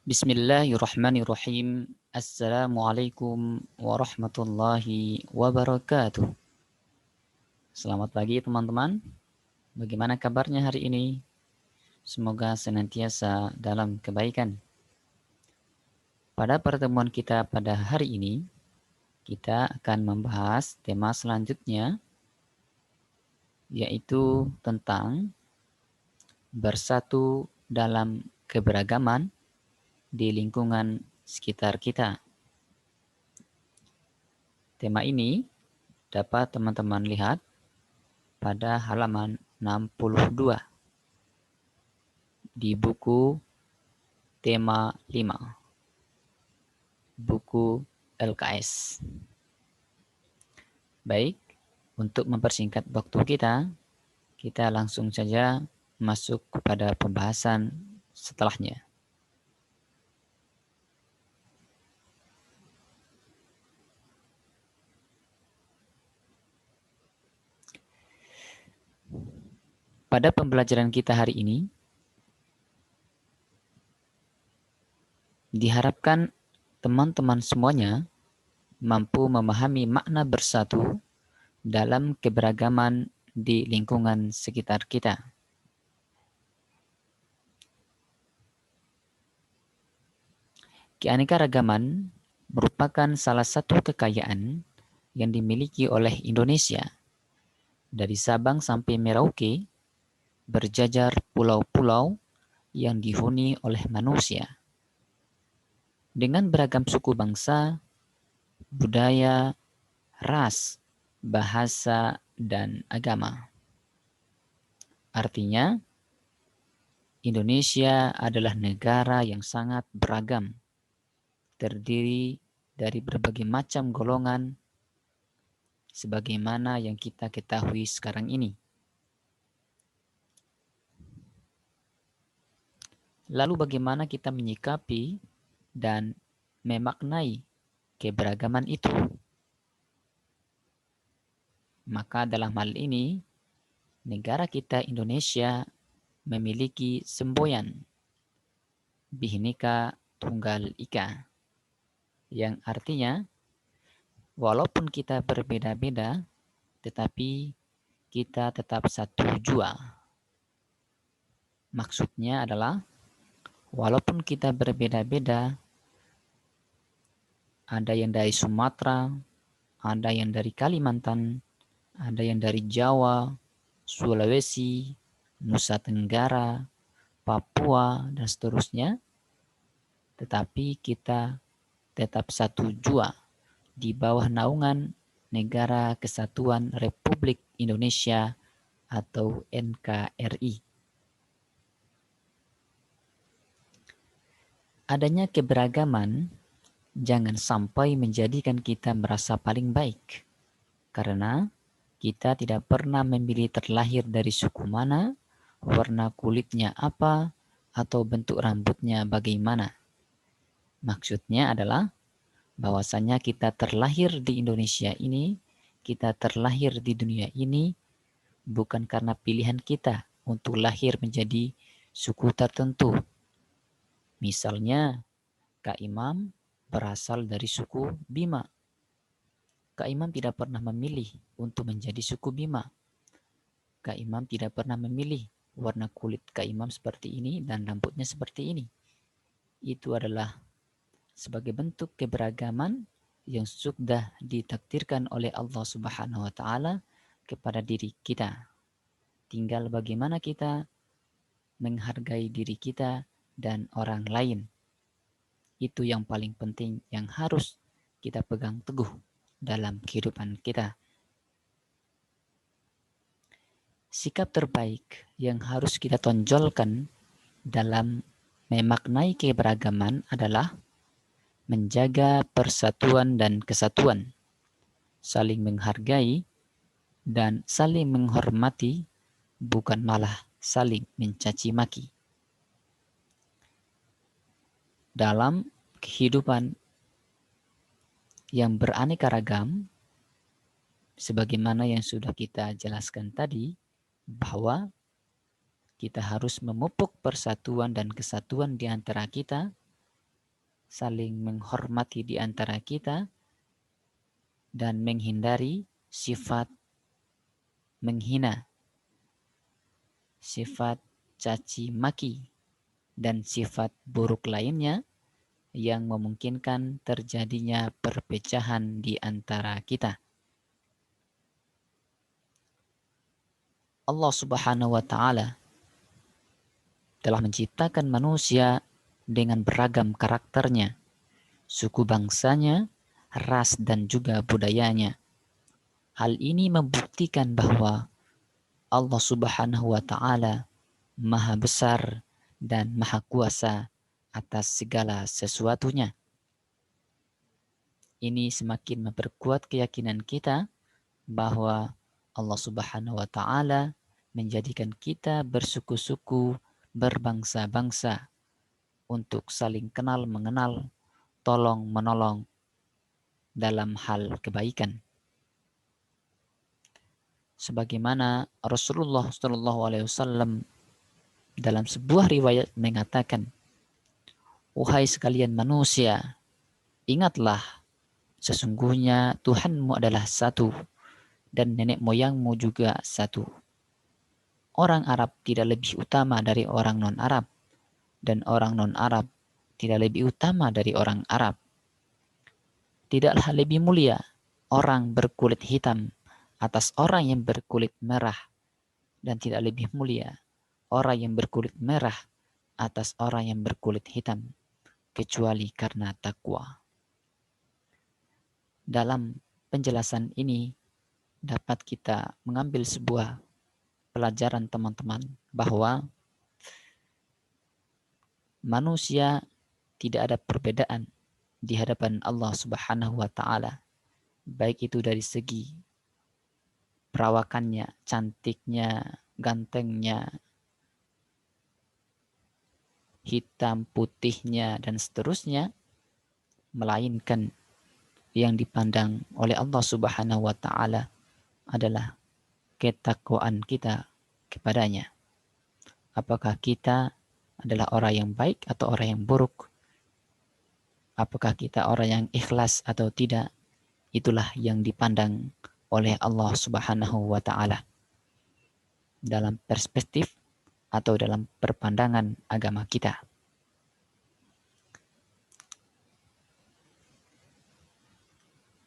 Bismillahirrahmanirrahim. Assalamualaikum warahmatullahi wabarakatuh. Selamat pagi teman-teman. Bagaimana kabarnya hari ini? Semoga senantiasa dalam kebaikan. Pada pertemuan kita pada hari ini, kita akan membahas tema selanjutnya, yaitu tentang bersatu dalam keberagaman di lingkungan sekitar kita. Tema ini dapat teman-teman lihat pada halaman 62 di buku tema 5, buku LKS. Baik, untuk mempersingkat waktu kita langsung saja masuk kepada pembahasan setelahnya. Pada pembelajaran kita hari ini, diharapkan teman-teman semuanya mampu memahami makna bersatu dalam keberagaman di lingkungan sekitar kita. Keanekaragaman merupakan salah satu kekayaan yang dimiliki oleh Indonesia. Dari Sabang sampai Merauke, berjajar pulau-pulau yang dihuni oleh manusia. Dengan beragam suku bangsa, budaya, ras, bahasa, dan agama. Artinya, Indonesia adalah negara yang sangat beragam, terdiri dari berbagai macam golongan, sebagaimana yang kita ketahui sekarang ini. Lalu bagaimana kita menyikapi dan memaknai keberagaman itu? Maka dalam hal ini, negara kita Indonesia memiliki semboyan Bhinneka Tunggal Ika, yang artinya walaupun kita berbeda-beda, tetapi kita tetap satu jua. Maksudnya adalah walaupun kita berbeda-beda, ada yang dari Sumatera, ada yang dari Kalimantan, ada yang dari Jawa, Sulawesi, Nusa Tenggara, Papua, dan seterusnya, tetapi kita tetap satu jua di bawah naungan Negara Kesatuan Republik Indonesia atau NKRI. Adanya keberagaman jangan sampai menjadikan kita merasa paling baik, karena kita tidak pernah memilih terlahir dari suku mana, warna kulitnya apa, atau bentuk rambutnya bagaimana. Maksudnya adalah bahwasanya kita terlahir di Indonesia ini, kita terlahir di dunia ini bukan karena pilihan kita untuk lahir menjadi suku tertentu. Misalnya, Kak Imam berasal dari suku Bima. Kak Imam tidak pernah memilih untuk menjadi suku Bima. Kak Imam tidak pernah memilih warna kulit Kak Imam seperti ini dan rambutnya seperti ini. Itu adalah sebagai bentuk keberagaman yang sudah ditakdirkan oleh Allah Subhanahu wa taala kepada diri kita. Tinggal bagaimana kita menghargai diri kita dan orang lain. Itu yang paling penting yang harus kita pegang teguh dalam kehidupan kita. Sikap terbaik yang harus kita tonjolkan dalam memaknai keberagaman adalah menjaga persatuan dan kesatuan, saling menghargai dan saling menghormati, bukan malah saling mencaci maki. Dalam kehidupan yang beraneka ragam, sebagaimana yang sudah kita jelaskan tadi, bahwa kita harus memupuk persatuan dan kesatuan di antara kita saling menghormati di antara kita, dan menghindari sifat menghina, sifat caci maki, dan sifat buruk lainnya yang memungkinkan terjadinya perpecahan di antara kita. Allah Subhanahu wa Ta'ala telah menciptakan manusia dengan beragam karakternya, suku bangsanya, ras, dan juga budayanya. Hal ini membuktikan bahwa Allah Subhanahu wa Ta'ala Maha Besar dan Maha Kuasa atas segala sesuatunya. Ini semakin memperkuat keyakinan kita bahwa Allah Subhanahu wa Ta'ala menjadikan kita bersuku-suku, berbangsa-bangsa untuk saling kenal mengenal, tolong menolong dalam hal kebaikan. Sebagaimana Rasulullah SAW dalam sebuah riwayat mengatakan, "Wahai sekalian manusia, ingatlah sesungguhnya Tuhanmu adalah satu dan nenek moyangmu juga satu. Orang Arab tidak lebih utama dari orang non-Arab, dan orang non-Arab tidak lebih utama dari orang Arab. Tidaklah lebih mulia orang berkulit hitam atas orang yang berkulit merah, dan tidak lebih mulia orang yang berkulit merah atas orang yang berkulit hitam, kecuali karena takwa." Dalam penjelasan ini dapat kita mengambil sebuah pelajaran, teman-teman, bahwa manusia tidak ada perbedaan di hadapan Allah Subhanahu wa Ta'ala, baik itu dari segi perawakannya, cantiknya, gantengnya, hitam, putihnya, dan seterusnya, melainkan yang dipandang oleh Allah Subhanahu wa Ta'ala adalah ketakwaan kita kepadanya. Apakah kita adalah orang yang baik atau orang yang buruk? Apakah kita orang yang ikhlas atau tidak? Itulah yang dipandang oleh Allah Subhanahu wa Ta'ala dalam perspektif atau dalam perpandangan agama kita.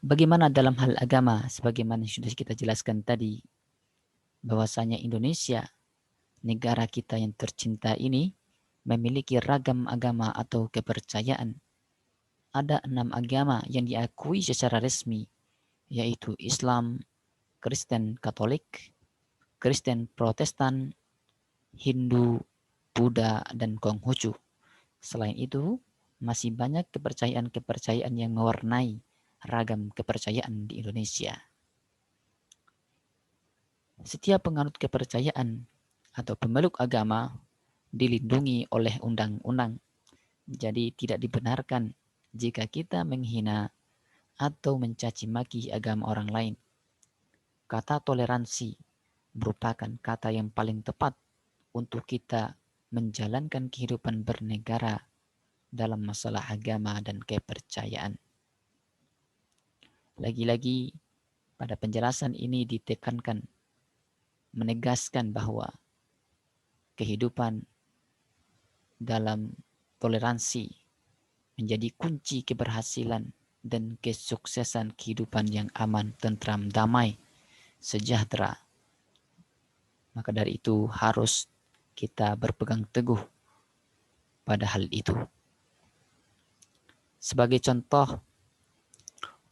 Bagaimana dalam hal agama? Sebagaimana sudah kita jelaskan tadi, bahwasanya Indonesia, negara kita yang tercinta ini, memiliki ragam agama atau kepercayaan. Ada 6 agama yang diakui secara resmi, yaitu Islam, Kristen Katolik, Kristen Protestan, Hindu, Buddha, dan Konghucu. Selain itu, masih banyak kepercayaan-kepercayaan yang mewarnai ragam kepercayaan di Indonesia. Setiap penganut kepercayaan atau pemeluk agama dilindungi oleh undang-undang. Jadi tidak dibenarkan jika kita menghina atau mencaci maki agama orang lain. Kata toleransi merupakan kata yang paling tepat untuk kita menjalankan kehidupan bernegara dalam masalah agama dan kepercayaan. Lagi-lagi pada penjelasan ini ditekankan, menegaskan bahwa kehidupan dalam toleransi menjadi kunci keberhasilan dan kesuksesan kehidupan yang aman, tentram, damai, sejahtera. Maka dari itu harus kita berpegang teguh pada hal itu. Sebagai contoh,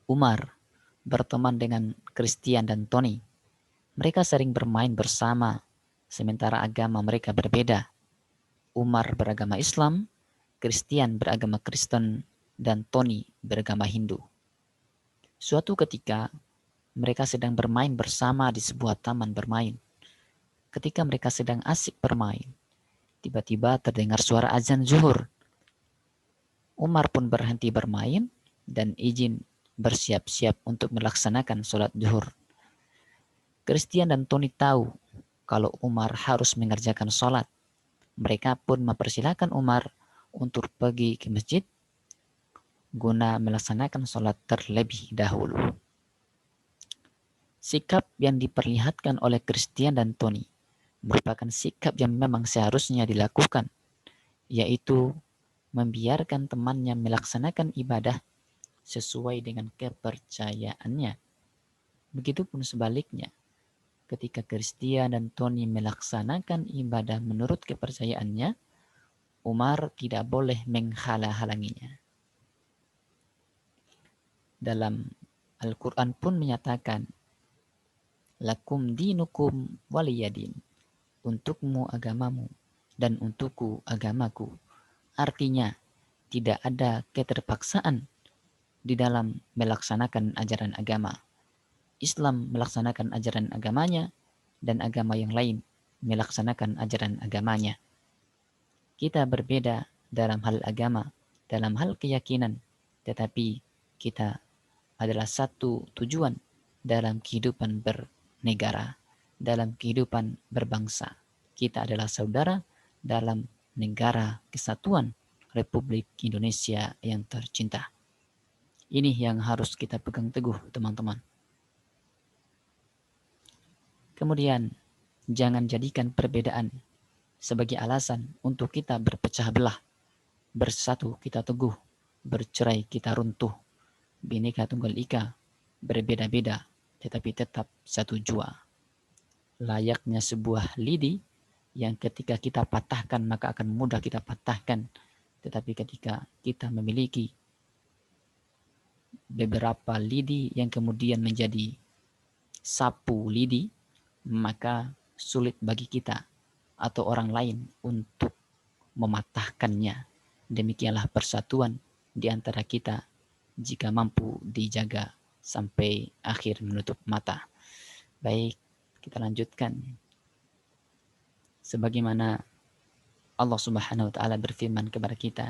Umar berteman dengan Christian dan Tony. Mereka sering bermain bersama, sementara agama mereka berbeda. Umar beragama Islam, Christian beragama Kristen, dan Tony beragama Hindu. Suatu ketika, mereka sedang bermain bersama di sebuah taman bermain. Ketika mereka sedang asik bermain, tiba-tiba terdengar suara azan zuhur. Umar pun berhenti bermain dan izin bersiap-siap untuk melaksanakan sholat zuhur. Christian dan Tony tahu kalau Umar harus mengerjakan sholat. Mereka pun mempersilahkan Umar untuk pergi ke masjid guna melaksanakan sholat terlebih dahulu. Sikap yang diperlihatkan oleh Christian dan Tony merupakan sikap yang memang seharusnya dilakukan, yaitu membiarkan temannya melaksanakan ibadah sesuai dengan kepercayaannya. Begitupun sebaliknya, ketika Christian dan Tony melaksanakan ibadah menurut kepercayaannya, Umar tidak boleh menghalang-halanginya. Dalam Al-Quran pun menyatakan, lakum dinukum waliyadin, untukmu agamamu dan untukku agamaku. Artinya, tidak ada keterpaksaan di dalam melaksanakan ajaran agama. Islam melaksanakan ajaran agamanya dan agama yang lain melaksanakan ajaran agamanya. Kita berbeda dalam hal agama, dalam hal keyakinan, tetapi kita adalah satu tujuan dalam kehidupan bernegara, dalam kehidupan berbangsa. Kita adalah saudara dalam negara kesatuan Republik Indonesia yang tercinta. Ini yang harus kita pegang teguh, teman-teman. Kemudian, jangan jadikan perbedaan sebagai alasan untuk kita berpecah belah. Bersatu kita teguh, bercerai kita runtuh. Bhinneka Tunggal Ika, berbeda-beda tetapi tetap satu jua. Layaknya sebuah lidi yang ketika kita patahkan maka akan mudah kita patahkan, tetapi ketika kita memiliki beberapa lidi yang kemudian menjadi sapu lidi, maka sulit bagi kita atau orang lain untuk mematahkannya. Demikianlah persatuan di antara kita jika mampu dijaga sampai akhir menutup mata. Baik, kita lanjutkan. Sebagaimana Allah Subhanahu wa taala berfirman kepada kita,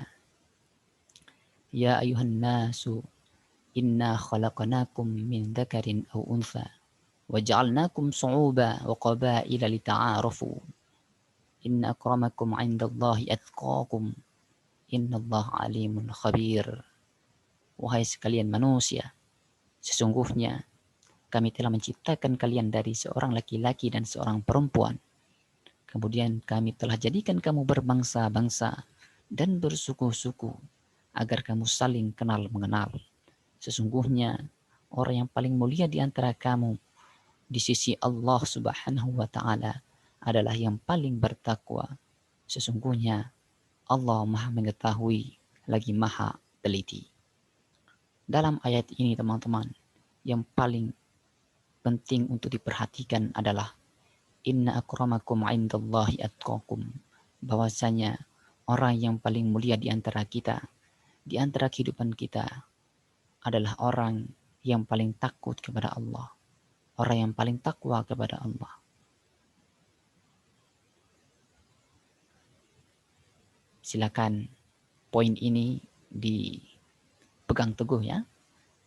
Ya ayuhan nasu, inna khalaqnakum min dzakarin aw untha wa ja'alnakum shu'uban wa qabaila lita'arafu. Inna akramakum 'indallahi atqakum. Innallaha 'alimun khabir. Wahai sekalian manusia, sesungguhnya kami telah menciptakan kalian dari seorang laki-laki dan seorang perempuan. Kemudian kami telah jadikan kamu berbangsa-bangsa dan bersuku-suku agar kamu saling kenal mengenal. Sesungguhnya orang yang paling mulia di antara kamu di sisi Allah Subhanahu wa taala adalah yang paling bertakwa. Sesungguhnya Allah Maha mengetahui lagi Maha teliti. Dalam ayat ini teman-teman, yang paling penting untuk diperhatikan adalah inna akramakum 'indallahi atqakum, bahwasanya orang yang paling mulia di antara kita, di antara kehidupan kita adalah orang yang paling takut kepada Allah, orang yang paling takwa kepada Allah. Silakan poin ini dipegang teguh ya,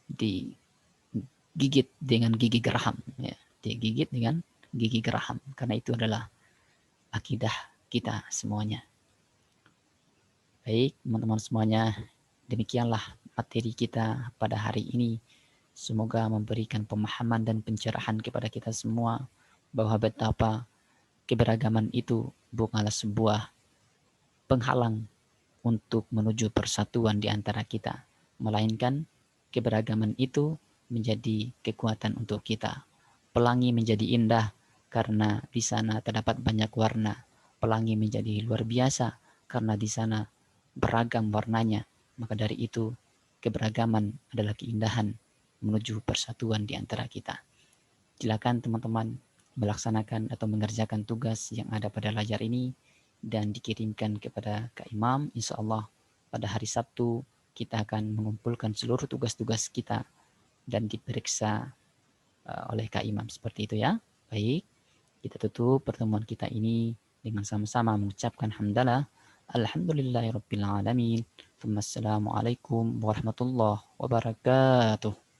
digigit dengan gigi geraham ya, digigit dengan gigi geraham, karena itu adalah akidah kita semuanya. Baik teman-teman semuanya, demikianlah materi kita pada hari ini. Semoga memberikan pemahaman dan pencerahan kepada kita semua bahwa betapa keberagaman itu bukanlah sebuah penghalang untuk menuju persatuan di antara kita, melainkan keberagaman itu menjadi kekuatan untuk kita. Pelangi menjadi indah karena di sana terdapat banyak warna. Pelangi menjadi luar biasa karena di sana beragam warnanya. Maka dari itu, keberagaman adalah keindahan menuju persatuan di antara kita. Silakan teman-teman melaksanakan atau mengerjakan tugas yang ada pada layar ini dan dikirimkan kepada Kak Imam. Insya Allah pada hari Sabtu kita akan mengumpulkan seluruh tugas-tugas kita dan diperiksa oleh Kak Imam. Seperti itu ya. Baik, kita tutup pertemuan kita ini dengan sama-sama mengucapkan hamdalah. Alhamdulillahirabbil alamin. Assalamualaikum warahmatullahi wabarakatuh.